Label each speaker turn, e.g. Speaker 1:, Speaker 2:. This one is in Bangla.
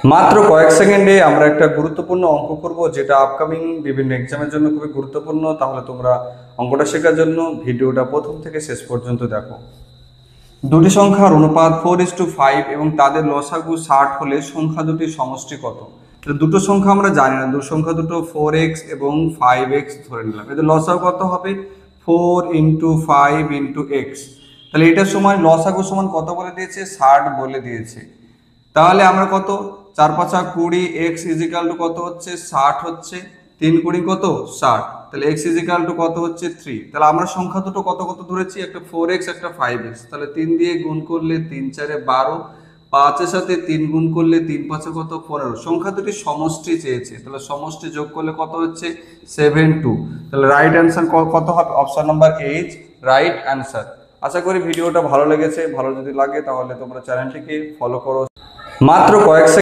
Speaker 1: মাত্র কয়েক সেকেন্ডে আমরা একটা গুরুত্বপূর্ণ অঙ্ক করব, যেটা আপকামিং বিভিন্ন এক্সামের জন্য খুবই গুরুত্বপূর্ণ। তাহলে তোমরা অঙ্কটা শেখার জন্য ভিডিওটা প্রথম থেকে শেষ পর্যন্ত দেখো। দুটি সংখ্যার অনুপাত 4:5 এবং তাদের লসাগু 60 হলে সংখ্যা দুটির সমষ্টি কত? তো দুটো সংখ্যা আমরা জানি না, সংখ্যা দুটো 4x এবং 5x ধরে নিলাম, এদের লসাগু কত হবে? 4 × 5 × x। তাহলে এটার সময় লসাগু সমান কত বলে দিয়েছে? 60 বলে দিয়েছে। তাহলে আমরা কত, 4×5 = 20, এক্স ইজিক্যাল টু কত হচ্ছে? 60 হচ্ছে। 3×20 কত? 60। তাহলে এক্স ইজিক্যাল টু কত হচ্ছে? 3। তাহলে আমরা সংখ্যা দুটো কত কত ধরেছি? একটা 4x, একটা 5x। তাহলে 3 দিয়ে গুণ করলে 3×4 = 12, 5-এর সাথে 3 গুণ করলে 3×5 কত? 15। সংখ্যা দুটি সমষ্টি চেয়েছে, তাহলে সমষ্টি যোগ করলে কত হচ্ছে? 72। তাহলে রাইট অ্যান্সার কত হবে? Option number H, right answer. আশা করি ভিডিওটা ভালো লেগেছে। ভালো যদি লাগে তাহলে তোমরা চ্যানেলটিকে ফলো করো। মাত্র কয়েক